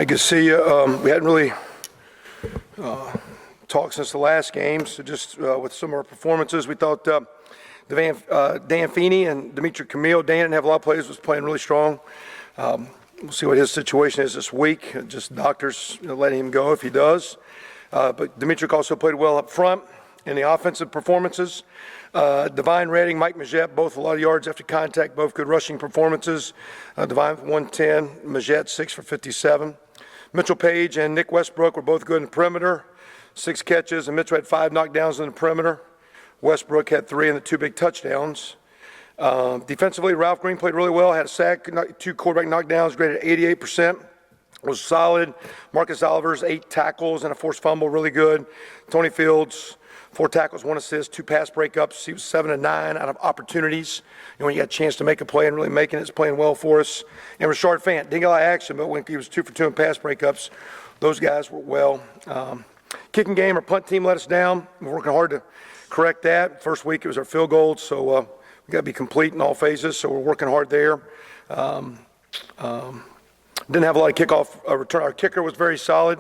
Good to see you. We hadn't really talked since the last game, so just with some of our performances, we thought Dan Feeney and Dimitri Camille, Dan didn't have a lot of players, was playing really strong. We'll see what his situation is this week. Just doctors letting him go if he does. But Dimitri also played well up front in the offensive performances. Divine Redding, Mike Majette, both a lot of yards after contact, both good rushing performances. Divine 110, Majette 6 for 57. Mitchell Page and Nick Westbrook were both good in the perimeter, 6 catches, and Mitchell had 5 knockdowns in the perimeter. Westbrook had 3 and the 2 big touchdowns. Defensively, Ralph Green played really well, had a sack, 2 quarterback knockdowns, graded at 88%. Was solid. Marcus Oliver's 8 tackles and a forced fumble, really good. Tony Fields, 4 tackles, 1 assist, 2 pass breakups. He was 7 of 9 out of opportunities. When you got a chance to make a play and really making it, it's playing well for us. And Rashard Fant didn't get a lot of action, but when he was 2 for 2 in pass breakups, those guys were well. Kicking game, our punt team let us down. We're working hard to correct that. First week it was our field goal, so we got to be complete in all phases. So we're working hard there. Didn't have a lot of kickoff return. Our kicker was very solid.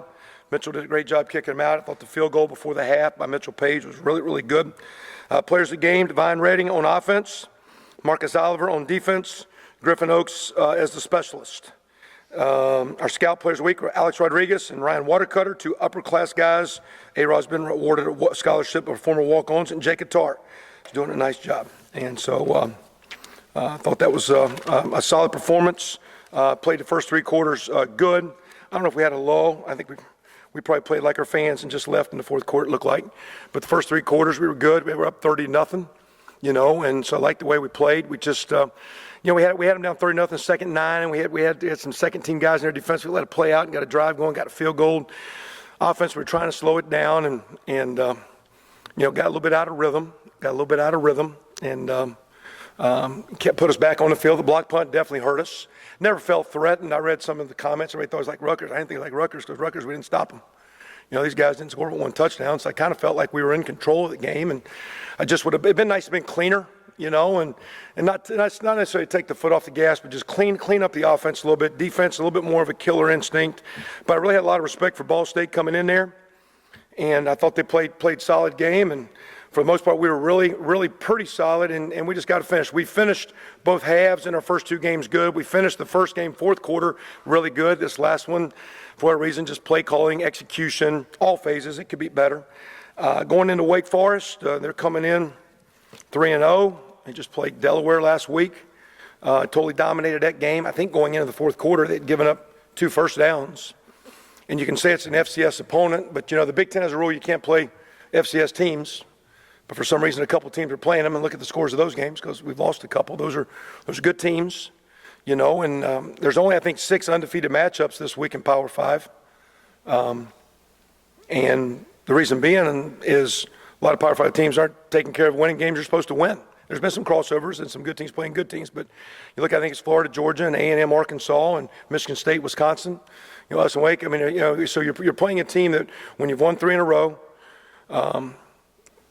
Mitchell did a great job kicking him out. I thought the field goal before the half by Mitchell Page was really, really good. Players of the game, Divine Redding on offense, Marcus Oliver on defense, Griffin Oakes as the specialist. Our scout players of the week were Alex Rodriguez and Ryan Watercutter, 2 upper-class guys. A-Rod's been awarded a scholarship of former walk-ons, and Jake Attar is doing a nice job. And so I thought that was a solid performance. Played the first 3 quarters good. I don't know if we had a lull. I think we probably played like our fans and just left in the fourth quarter, it looked like. But the first 3 quarters, we were good. We were up 30-0, and so I liked the way we played. We just, we had them down 30-0, second 9, and we had some second-team guys in their defense. We let it play out and got a drive going, got a field goal. Offense, we were trying to slow it down and got a little bit out of rhythm, and kept put us back on the field. The block punt definitely hurt us. Never felt threatened. I read some of the comments. Everybody thought it was like Rutgers. I didn't think it was like Rutgers because Rutgers, we didn't stop them. These guys didn't score but 1 touchdown, so I kind of felt like we were in control of the game. And I just would have been nice to have been cleaner, and not necessarily take the foot off the gas, but just clean up the offense a little bit. Defense, a little bit more of a killer instinct. But I really had a lot of respect for Ball State coming in there. And I thought they played solid game. And for the most part, we were really, really pretty solid, and we just got to finish. We finished both halves in our first 2 games good. We finished the first game, fourth quarter, really good. This last one, for a reason, just play calling, execution, all phases. It could be better. Going into Wake Forest, they're coming in 3-0. They just played Delaware last week. Totally dominated that game. I think going into the fourth quarter, they'd given up 2 first downs. And you can say it's an FCS opponent, but, the Big Ten has a rule you can't play FCS teams. But for some reason, a couple teams are playing them, and look at the scores of those games because we've lost a couple. Those are good teams, and there's only, I think, 6 undefeated matchups this week in Power 5. And the reason being is a lot of Power 5 teams aren't taking care of winning games you're supposed to win. There's been some crossovers and some good teams playing good teams, but you look, I think it's Florida, Georgia, and A&M, Arkansas, and Michigan State, Wisconsin. Us and Wake. So you're playing a team that when you've won 3 in a row,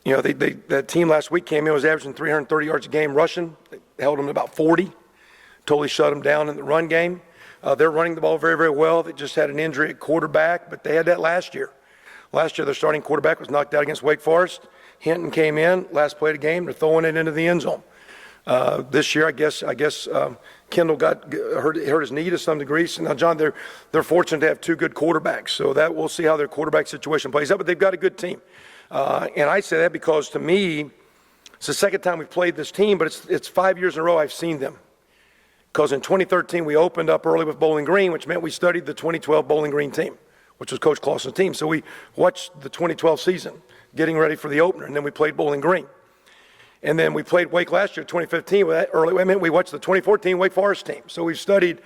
that team last week came in, was averaging 330 yards a game rushing. They held them to about 40. Totally shut them down in the run game. They're running the ball very, very well. They just had an injury at quarterback, but they had that last year. Last year, their starting quarterback was knocked out against Wake Forest. Hinton came in, last play of the game. They're throwing it into the end zone. This year, I guess Kendall got hurt his knee to some degree. So now, John, they're fortunate to have 2 good quarterbacks. So that we'll see how their quarterback situation plays out. But they've got a good team. And I say that because, to me, it's the second time we've played this team, but it's 5 years in a row I've seen them. Because in 2013, we opened up early with Bowling Green, which meant we studied the 2012 Bowling Green team, which was Coach Clausen's team. So we watched the 2012 season, getting ready for the opener, and then we played Bowling Green. And then we played Wake last year, 2015. With that early, we watched the 2014 Wake Forest team. So we've studied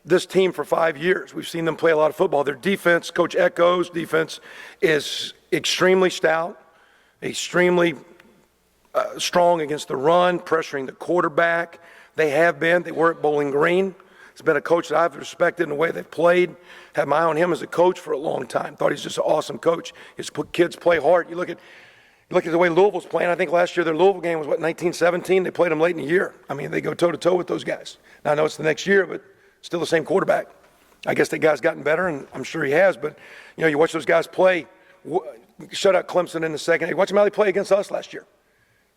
this team for 5 years. We've seen them play a lot of football. Their defense, Coach Echo's defense, is extremely stout, extremely strong against the run, pressuring the quarterback. They were at Bowling Green. It's been a coach that I've respected in the way they've played. Had my eye on him as a coach for a long time. Thought he's just an awesome coach. His kids play hard. You look at the way Louisville's playing. I think last year their Louisville game was, 1917? They played them late in the year. They go toe-to-toe with those guys. Now, I know it's the next year, but still the same quarterback. I guess that guy's gotten better, and I'm sure he has. But, you watch those guys play, shut out Clemson in the second. Hey, watch them how they play against us last year.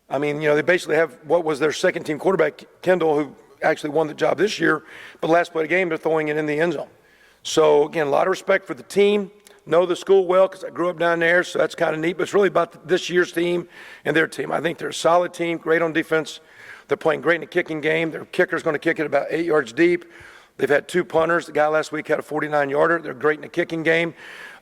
I mean, they basically have what was their second-team quarterback, Kendall, who actually won the job this year. But the last play of the game, they're throwing it in the end zone. So, again, a lot of respect for the team. Know the school well because I grew up down there, so that's kind of neat. But it's really about this year's team and their team. I think they're a solid team, great on defense. They're playing great in the kicking game. Their kicker's going to kick it about 8 yards deep. They've had 2 punters. The guy last week had a 49-yarder. They're great in the kicking game.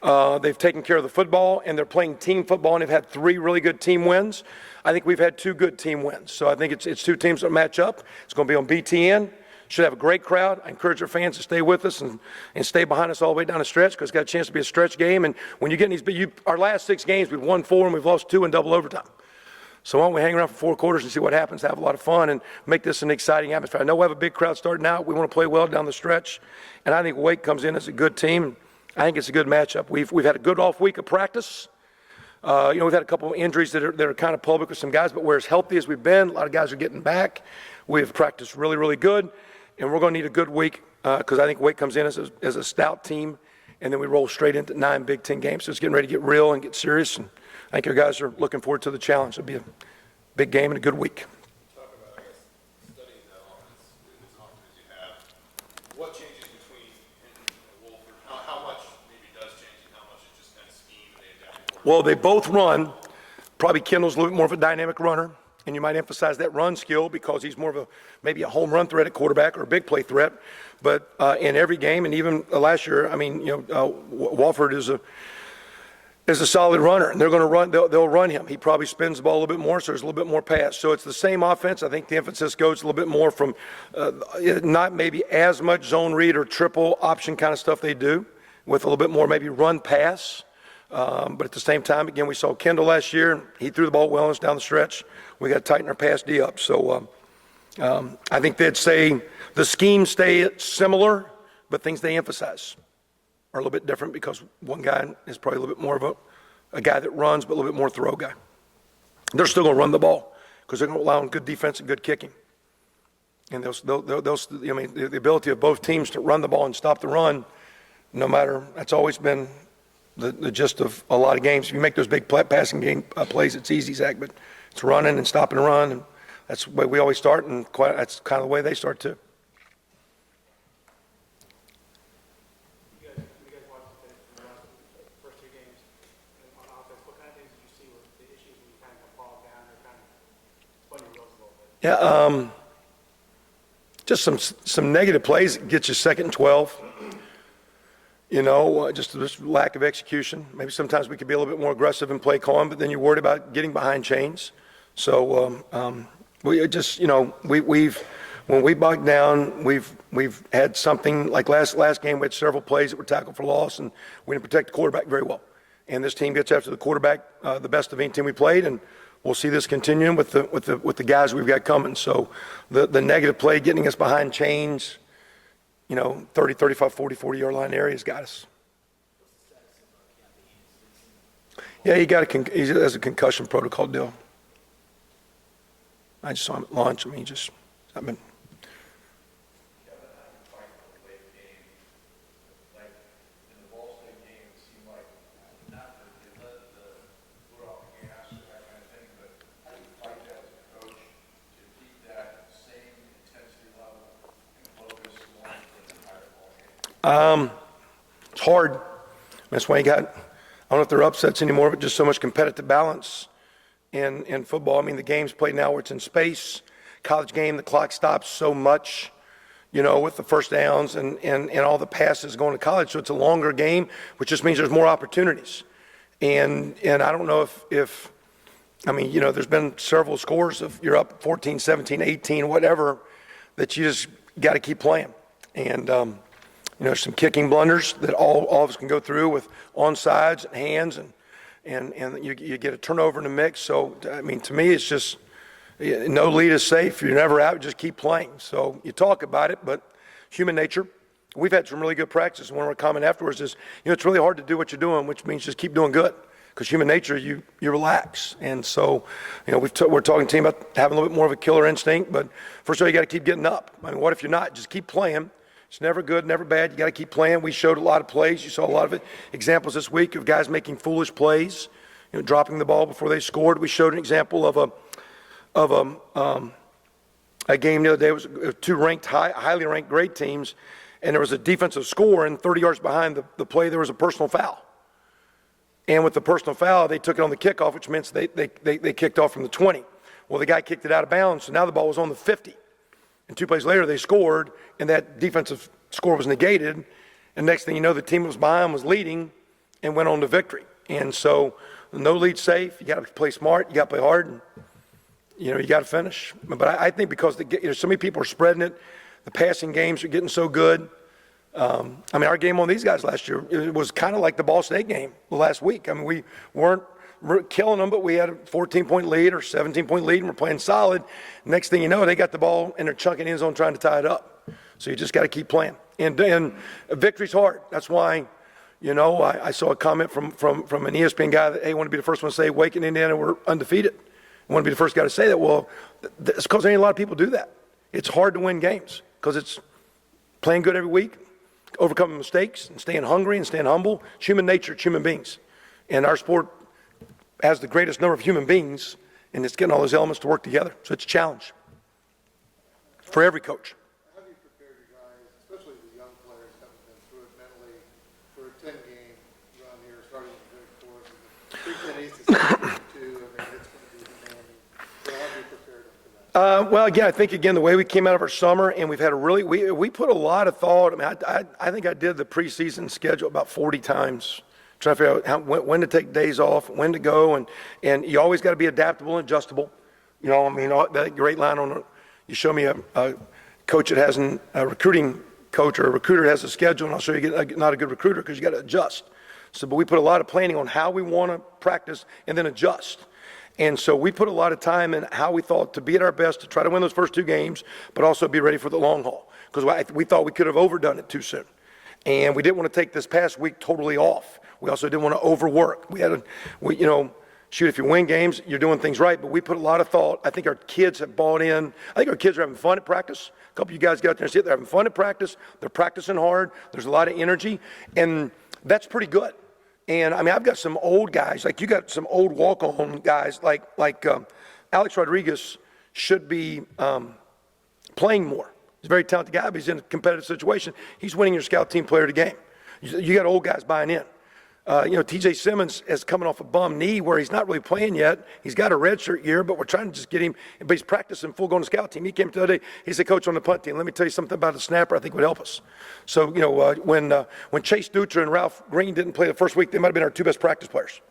They've taken care of the football, and they're playing team football, and they've had 3 really good team wins. I think we've had 2 good team wins. So I think it's 2 teams that match up. It's going to be on BTN. Should have a great crowd. I encourage our fans to stay with us and stay behind us all the way down the stretch because it's got a chance to be a stretch game. And when you get in these, our last 6 games, we've won 4 and we've lost 2 in double overtime. So why don't we hang around for 4 quarters and see what happens, have a lot of fun, and make this an exciting atmosphere. I know we have a big crowd starting out. We want to play well down the stretch. And I think Wake comes in as a good team. I think it's a good matchup. We've had a good off week of practice. We've had a couple of injuries that are kind of public with some guys, but we're as healthy as we've been. A lot of guys are getting back. We've practiced really, really good. And we're going to need a good week because I think Wake comes in as a stout team, and then we roll straight into 9 Big Ten games. So it's getting ready to get real and get serious. And I think our guys are looking forward to the challenge. It'll be a big game and a good week. Talk about, I guess, studying the offense as often as you have. What changes between Wolford? How much maybe does change, and how much is just kind of scheme and they adapt? Well, they both run. Probably Kendall's a little bit more of a dynamic runner. And you might emphasize that run skill because he's more of maybe a home run threat at quarterback or a big play threat. But in every game, and even last year, I mean, Wofford is a solid runner, and they're going to run. They'll run him. He probably spins the ball a little bit more, so there's a little bit more pass. So it's the same offense. I think the emphasis goes a little bit more from not maybe as much zone read or triple option kind of stuff they do, with a little bit more maybe run pass. But at the same time, again, we saw Kendall last year. He threw the ball well down the stretch. We got to tighten our pass D up. So I think they'd say the schemes stay similar, but things they emphasize are a little bit different because one guy is probably a little bit more of a guy that runs, but a little bit more throw guy. They're still going to run the ball because they're going to rely on good defense and good kicking. And the ability of both teams to run the ball and stop the run, no matter, that's always been the gist of a lot of games. If you make those big passing game plays, it's easy, Zach, but it's running and stopping and run, and that's the way we always start, and that's kind of the way they start too. You guys watched the first 2 games on offense. What kind of things did you see with the issues when you kind of fall down or kind of spun your wheels a little bit? Yeah, just some negative plays that get you 2nd and 12. Just this lack of execution. Maybe sometimes we could be a little bit more aggressive and play calm, but then you're worried about getting behind chains. So we just, when we bogged down, we've had something like last game. We had several plays that were tackled for loss, and we didn't protect the quarterback very well. And this team gets after the quarterback the best of any team we played, and we'll see this continuing with the guys we've got coming. So the negative play, getting us behind chains, 30, 35, 40, 40-yard line area has got us. Yeah, he has a concussion protocol deal. I just saw him at lunch. I mean, I've been. It's hard. That's why I don't know if they're upsets anymore, but just so much competitive balance in football. I mean, the game's played now where it's in space. College game, the clock stops so much, with the first downs and all the passes going to college. So it's a longer game, which just means there's more opportunities. And I don't know if there's been several scores of you're up 14, 17, 18, whatever, that you just got to keep playing. And, some kicking blunders that all of us can go through with onside and hands, and you get a turnover in the mix. So, I mean, to me, it's just no lead is safe. You're never out. Just keep playing. So you talk about it, but human nature. We've had some really good practice. One of our comment afterwards is, it's really hard to do what you're doing, which means just keep doing good. Because human nature, you relax. And so, we're talking to him about having a little bit more of a killer instinct. But first of all, you got to keep getting up. I mean, what if you're not? Just keep playing. It's never good, never bad. You got to keep playing. We showed a lot of plays. You saw a lot of it. Examples this week of guys making foolish plays, dropping the ball before they scored. We showed an example of a game the other day. It was two highly ranked great teams, and there was a defensive score, and 30 yards behind the play, there was a personal foul. And with the personal foul, they took it on the kickoff, which means they kicked off from the 20. Well, the guy kicked it out of bounds, so now the ball was on the 50. And 2 plays later, they scored, and that defensive score was negated. And next thing you know, the team that was behind was leading and went on to victory. And so, no lead safe. You got to play smart. You got to play hard. And, you got to finish. But I think because so many people are spreading it, the passing games are getting so good. Our game on these guys last year, it was kind of like the Ball State game last week. We weren't killing them, but we had a 14-point lead or 17-point lead, and we're playing solid. Next thing you know, they got the ball, and they're chunking end zone trying to tie it up. So you just got to keep playing. And victory's hard. That's why, I saw a comment from an ESPN guy that, hey, I want to be the first one to say, Wake and Indiana were undefeated. I want to be the first guy to say that. Well, it's because there ain't a lot of people do that. It's hard to win games because it's playing good every week, overcoming mistakes, and staying hungry and staying humble. It's human nature. It's human beings. And our sport has the greatest number of human beings, and it's getting all those elements to work together. So it's a challenge for every coach. How do you prepare your guys, especially the young players, haven't been through it mentally, for a 10-game run here, starting in the third quarter? Big Ten East is 2. It's going to be demanding. So how do you prepare them for that? Well, again, I think, the way we came out of our summer, and we've had we put a lot of thought. I think I did the preseason schedule about 40 times, trying to figure out when to take days off, when to go, and you always got to be adaptable and adjustable. That great line you show me a coach that has a recruiting coach or a recruiter that has a schedule, and I'll show you not a good recruiter because you got to adjust. So, but we put a lot of planning on how we want to practice and then adjust. And so we put a lot of time in how we thought to be at our best to try to win those first 2 games, but also be ready for the long haul because we thought we could have overdone it too soon. And we didn't want to take this past week totally off. We also didn't want to overwork. Shoot, if you win games, you're doing things right. But we put a lot of thought. I think our kids have bought in. I think our kids are having fun at practice. A couple of you guys get out there and see it. They're having fun at practice. They're practicing hard. There's a lot of energy. And that's pretty good. And, I've got some old guys. Like, you got some old walk-on guys like Alex Rodriguez should be playing more. He's a very talented guy, but he's in a competitive situation. He's winning your scout team player of the game. You got old guys buying in. TJ Simmons is coming off a bum knee where he's not really playing yet. He's got a redshirt year, but we're trying to just get him. But he's practicing full going to scout team. He came to the other day. He's a coach on the punt team. Let me tell you something about a snapper I think would help us. So, when Chase Dutra and Ralph Green didn't play the first week, they might have been our 2 best practice players.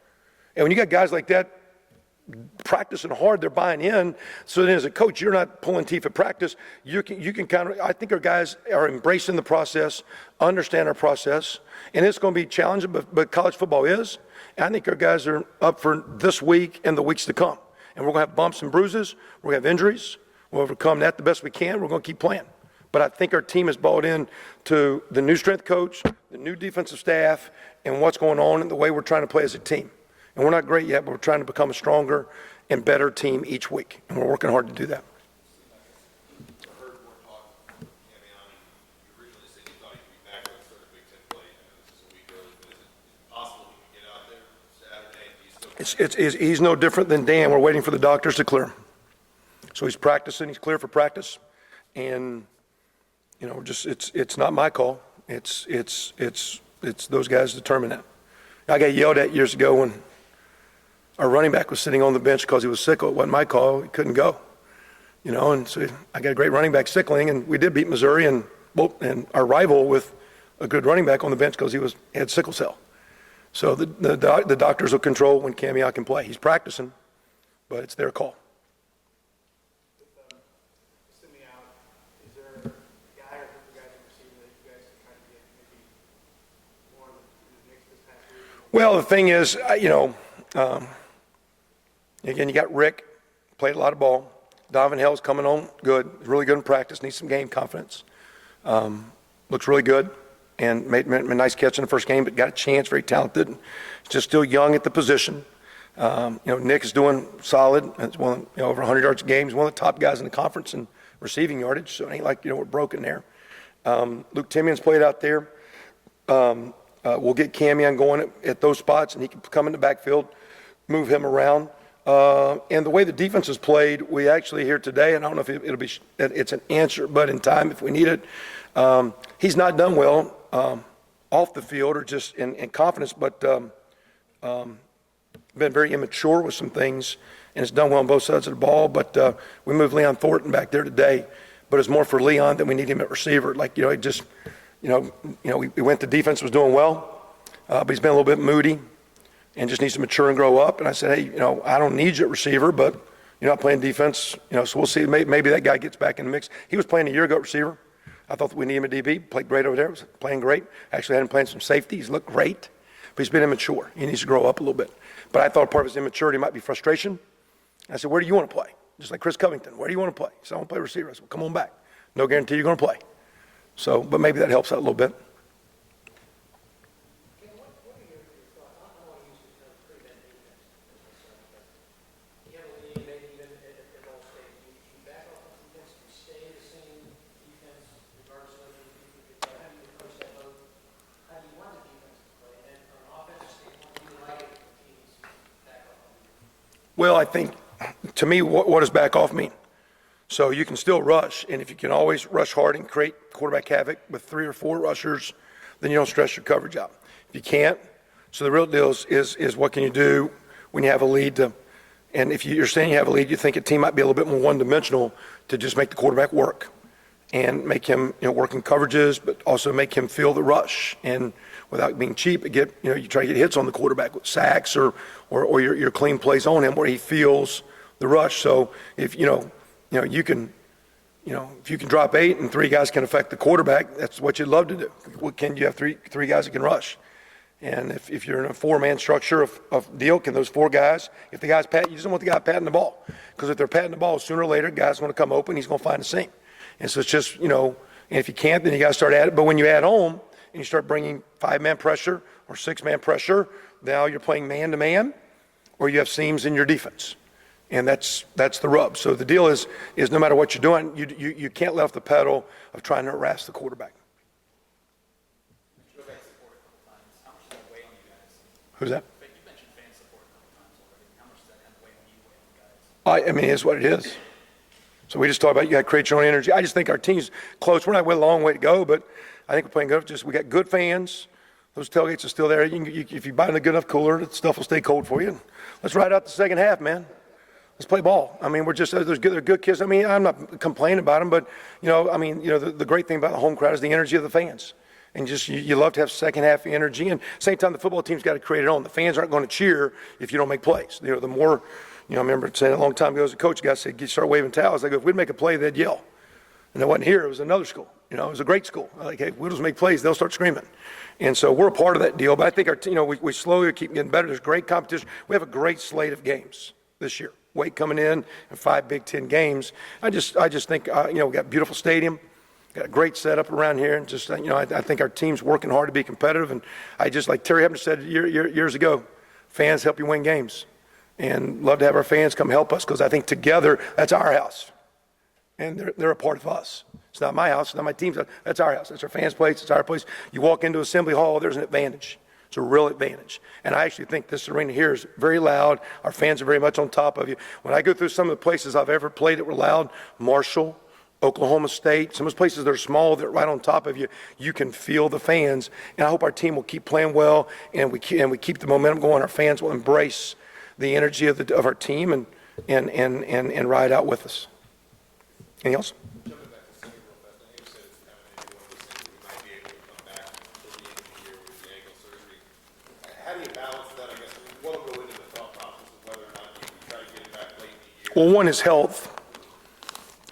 And when you got guys like that practicing hard, they're buying in. So then as a coach, you're not pulling teeth at practice. You can kind of, I think our guys are embracing the process, understand our process, and it's going to be challenging, but college football is. And I think our guys are up for this week and the weeks to come. And we're going to have bumps and bruises. We're going to have injuries. We'll overcome that the best we can. We're going to keep playing. But I think our team has bought in to the new strength coach, the new defensive staff, and what's going on and the way we're trying to play as a team. And we're not great yet, but we're trying to become a stronger and better team each week. And we're working hard to do that. I heard more talk, you originally said you thought he'd be back on sort of Big Ten play. I know this is a week early, but is it possible he can get out there Saturday? He's no different than Dan. We're waiting for the doctors to clear him. So he's practicing. He's clear for practice. And, it's not my call. It's those guys determine that. I got yelled at years ago when our running back was sitting on the bench because he was sick. It wasn't my call. He couldn't go. And so I got a great running back sickling, and we did beat Missouri and our rival with a good running back on the bench because he had sickle cell. So the doctors will control when Cameo can play. He's practicing, but it's their call. Assuming out, is there a guy or group of guys in receiving that you guys are trying to get maybe more in the mix this past week? Well, the thing is, again, you got Rick, played a lot of ball. Donovan Hill's coming on good, really good in practice, needs some game confidence. Looks really good and made a nice catch in the first game, but got a chance, very talented. He's just still young at the position. Nick is doing solid. It's over 100 yards a game. He's one of the top guys in the conference in receiving yardage, so it ain't like, we're broken there. Luke Timian's played out there. We'll get Camion going at those spots, and he can come in the backfield, move him around. And the way the defense is played, we actually here today, and I don't know if it'll be, it's an answer, but in time if we need it. He's not done well off the field or just in confidence, but been very immature with some things, and it's done well on both sides of the ball. But we moved Leon Thornton back there today, but it's more for Leon than we need him at receiver. Like, it just, we went to defense, was doing well, but he's been a little bit moody and just needs to mature and grow up. And I said, hey, I don't need you at receiver, but you're not playing defense, so we'll see. Maybe that guy gets back in the mix. He was playing a year ago at receiver. I thought that we need him at DB. Played great over there. Was playing great. Actually had him playing some safety. He's looked great, but he's been immature. He needs to grow up a little bit. But I thought part of his immaturity might be frustration. I said, where do you want to play? Just like Chris Covington, where do you want to play? He said, I want to play receiver. I said, well, come on back. No guarantee you're going to play. So, but maybe that helps out a little bit. Well, I think, to me, what does back off mean? So you can still rush, and if you can always rush hard and create quarterback havoc with 3 or 4 rushers, then you don't stress your coverage out. If you can't, so the real deal is what can you do when you have a lead? And if you're saying you have a lead, you think a team might be a little bit more one-dimensional to just make the quarterback work and make him work in coverages, but also make him feel the rush. And without being cheap, you try to get hits on the quarterback with sacks or your clean plays on him where he feels the rush. So if you can drop 8 and 3 guys can affect the quarterback, that's what you'd love to do. Can you have three guys that can rush? And if you're in a 4-man structure of deal, can those 4 guys, if the guy's patting, you just don't want the guy patting the ball. Because if they're patting the ball, sooner or later, guys want to come open, he's going to find a seam. And so it's just, and if you can't, then you got to start at it. But when you add home and you start bringing 5-man pressure or 6-man pressure, now you're playing man-to-man or you have seams in your defense. And that's the rub. So the deal is no matter what you're doing, you can't let off the pedal of trying to harass the quarterback. Who's that? You mentioned fan support a couple times already. How much does that kind of weigh on you, weigh on the guys? I mean, it's what it is. So we just talked about you got to create your own energy. I just think our team's close. We're not a long way to go, but I think we're playing good. We got good fans. Those tailgates are still there. If you buy in a good enough cooler, the stuff will stay cold for you. Let's ride out the second half, man. Let's play ball. I mean, they're good kids. I mean, I'm not complaining about them, but the great thing about the home crowd is the energy of the fans. And just you love to have second half energy. And same time, the football team's got to create it on. The fans aren't going to cheer if you don't make plays. The more, I remember saying a long time ago as a coach, a guy said, you start waving towels. I go, if we'd make a play, they'd yell. And it wasn't here. It was another school. It was a great school. Like, hey, we'll just make plays. They'll start screaming. And so we're a part of that deal. But I think we slowly keep getting better. There's great competition. We have a great slate of games this year. Wake coming in and 5 Big Ten games. I just think, we got a beautiful stadium. Got a great setup around here, and just I think our team's working hard to be competitive. And I just, like Terry Hebner said years ago, fans help you win games, and love to have our fans come help us because I think together that's our house, and they're a part of us. It's not my house, it's not my team's house. That's our house. That's our fans' place. It's our place. You walk into Assembly Hall, there's an advantage. It's a real advantage. And I actually think this arena here is very loud. Our fans are very much on top of you. When I go through some of the places I've ever played that were loud, Marshall, Oklahoma State, some of those places that are small, that are right on top of you, you can feel the fans. And I hope our team will keep playing well, and we keep the momentum going. Our fans will embrace the energy of our team and ride out with us. Anything else? Jumping back to Senior real fast, I know you said it's kind of maybe one of those things that we might be able to come back till the end of the year with the ankle surgery. How do you balance that, I guess? What will go into the thought process of whether or not you try to get it back late in the year? Well, one is health.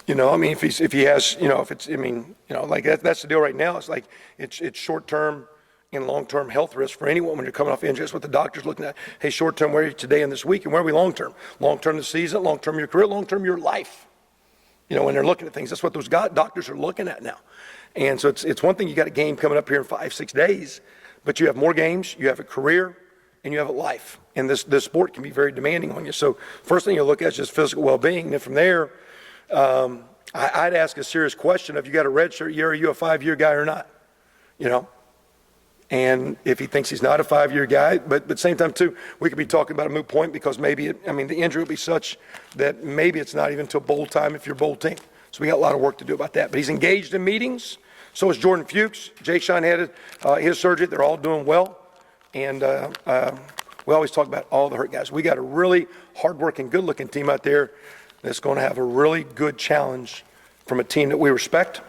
I mean, if he has, if it's, like that's the deal right now. It's like it's short-term and long-term health risk for anyone when you're coming off injury. That's what the doctor's looking at. Hey, short-term, where are you today and this week, and where are we long-term? Long-term the season, long-term your career, long-term your life. When they're looking at things, that's what those doctors are looking at now. And so it's one thing, you got a game coming up here in 5-6 days, but you have more games, you have a career, and you have a life. And this sport can be very demanding on you. So first thing you look at is just physical well-being. And then from there, I'd ask a serious question of, you got a redshirt year, are you a 5-year guy or not? You know? And if he thinks he's not a 5-year guy, but at the same time too, we could be talking about a moot point because maybe, the injury will be such that maybe it's not even till bowl time if you're bowl team. So we got a lot of work to do about that. But he's engaged in meetings. So is Jordan Fuchs. Jay Sean had his surgery. They're all doing well. And we always talk about all the hurt guys. We got a really hardworking, good-looking team out there that's going to have a really good challenge from a team that we respect.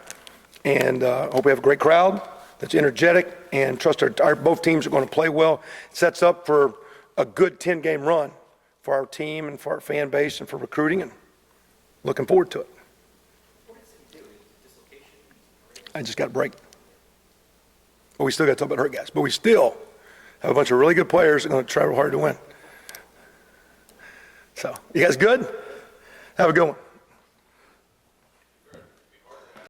And hope we have a great crowd that's energetic, and trust our both teams are going to play well. It sets up for a good 10-game run for our team and for our fan base and for recruiting, and looking forward to it. I just got a break. But we still got to talk about hurt guys. But we still have a bunch of really good players that are going to try real hard to win. So, you guys good? Have a good one.